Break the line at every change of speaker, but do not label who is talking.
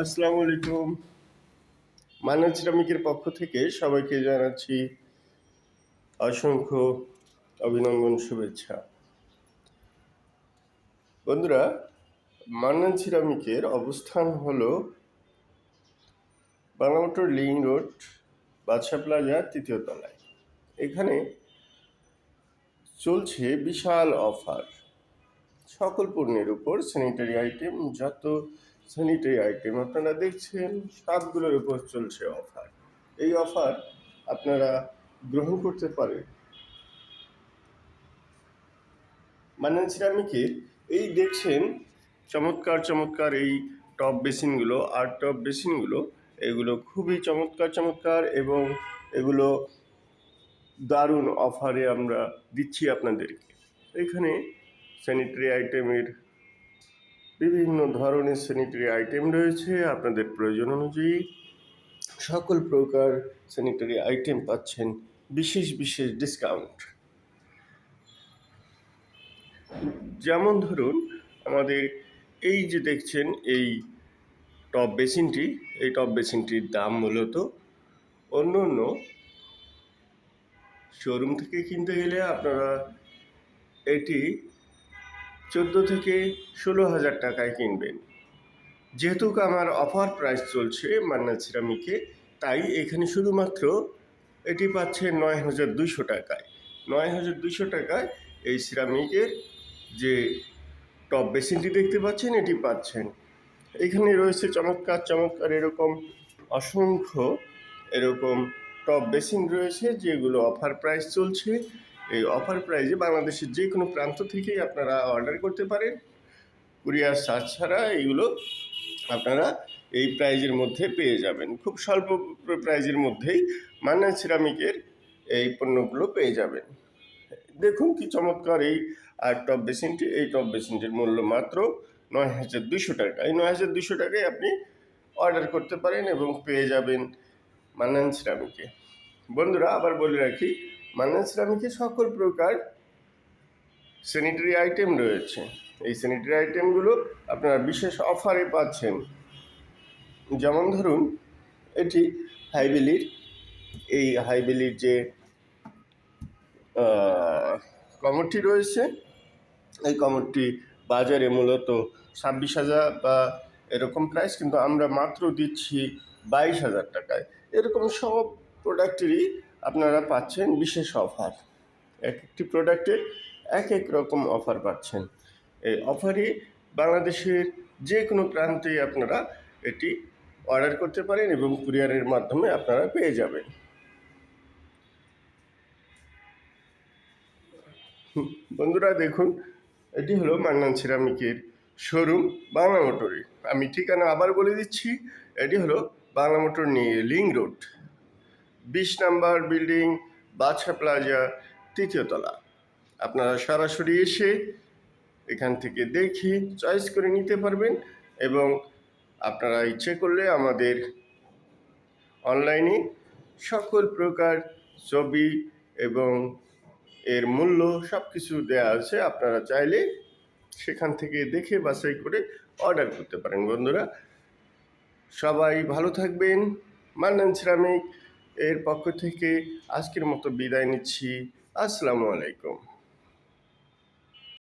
আসসালামু আলাইকুম। মান্নান সিরামিকের পক্ষ থেকে সবাইকে জানাচ্ছি অসংখ্য অভিনন্দন, শুভেচ্ছা। বন্ধুরা, মান্নান সিরামিকের অবস্থান হলো বাংলা মোটর লিং রোড, বাদশা প্লাজা, ৩য় তলায়। এখানে চলছে বিশাল অফার। সকল পণ্যের উপর স্যানিটারি আইটেম, যত স্যানিটারি আইটেম আপনারা দেখছেন সবগুলোর উপর চলছে অফার। এই অফার আপনারা গ্রহণ করতে পারেন। মান্নান সিরামিকের এই দেখছেন চমৎকার চমৎকার এই টপ বেসিনগুলো, আর্ট টপ বেসিনগুলো, এগুলো খুবই চমৎকার চমৎকার এবং এগুলো দারুণ অফারে আমরা দিচ্ছি আপনাদেরকে। এখানে স্যানিটারি আইটেমের বিভিন্ন ধরনের স্যানিটারি আইটেম রয়েছে। আপনাদের প্রয়োজন অনুযায়ী সকল প্রকার স্যানিটারি আইটেম পাচ্ছেন বিশেষ বিশেষ ডিসকাউন্ট। যেমন ধরুন, আমাদের এই যে দেখছেন এই টপ বেসিনটি, এই টপ বেসিনটির দাম মূলত অন্য অন্য শোরুম থেকে কিনতে গেলে আপনারা এটি 14 থেকে 16,000 টাকায় কিনবেন। যেহেতু আমার অফার প্রাইস চলছে মান্নান সিরামিকে, তাই এখানে শুধুমাত্র এটি পাচ্ছেন 9,200 টাকায়। 9,200 টাকায় এই সিরামিকের যে টপ বেসিনটি দেখতে পাচ্ছেন এটি পাচ্ছেন। এখানে রয়েছে চমৎকার চমৎকার এরকম অসংখ্য এরকম টপ বেসিন রয়েছে, যেগুলো অফার প্রাইস চলছে। এই অফার প্রাইসে বাংলাদেশের যে কোনো প্রান্ত থেকেই আপনারা অর্ডার করতে পারেন। কুরিয়ার চার্জ ছাড়া এইগুলো আপনারা এই প্রাইজের মধ্যে পেয়ে যাবেন। খুব স্বল্প প্রাইজের মধ্যেই মান্নান সিরামিকের এই পণ্যগুলো পেয়ে যাবেন। দেখুন কি চমৎকার এই আর্ট টপ বেসিনটি। এই টপ বেসিনটির মূল্য মাত্র 9,200 টাকা। এই 9,200 টাকায় আপনি অর্ডার করতে পারেন এবং পেয়ে যাবেন মান্নান সিরামিকে। বন্ধুরা, আবার বলে রাখি, মান্নান সিরামিকে সকল প্রকার স্যানিটারি আইটেম রয়েছে। এই স্যানিটারি আইটেমগুলো আপনারা বিশেষ অফারে পাচ্ছেন। যেমন ধরুন, এটি হাইবেলির, এই হাইবেলির যে কমোডটি রয়েছে, এই কমোডটি বাজারে মূলত 26,000 বা এরকম প্রাইস, কিন্তু আমরা মাত্র দিচ্ছি 22,000 টাকায়। এরকম সব প্রোডাক্টেরই আপনারা পাচ্ছেন বিশেষ অফার। এক একটি প্রোডাক্টের এক এক রকম অফার পাচ্ছেন। এই অফারে বাংলাদেশের যে কোনো প্রান্তেই আপনারা এটি অর্ডার করতে পারেন এবং কুরিয়ারের মাধ্যমে আপনারা পেয়ে যাবেন। বন্ধুরা দেখুন, এটি হলো মান্নান সিরামিকের শোরুম বাংলা মোটরে। আমি ঠিকানা আবার বলে দিচ্ছি, এটি হলো বাংলা মোটর নিয়ে লিং রোড, 20 নাম্বার বিল্ডিং, বাদশা প্লাজা, 3য় তলা। আপনারা সরাসরি এসে এখান থেকে দেখে চয়েস করে নিতে পারবেন এবং আপনারা ইচ্ছে করলে আমাদের অনলাইনে সকল প্রকার ছবি এবং এর মূল্য সব কিছু দেওয়া আছে। আপনারা চাইলে সেখান থেকে দেখে বাছাই করে অর্ডার করতে পারেন। বন্ধুরা, সবাই ভালো থাকবেন। মান্নান সিরামিক এর পক্ষ থেকে আজকের মতো বিদায় নিচ্ছি। আসসালামু আলাইকুম।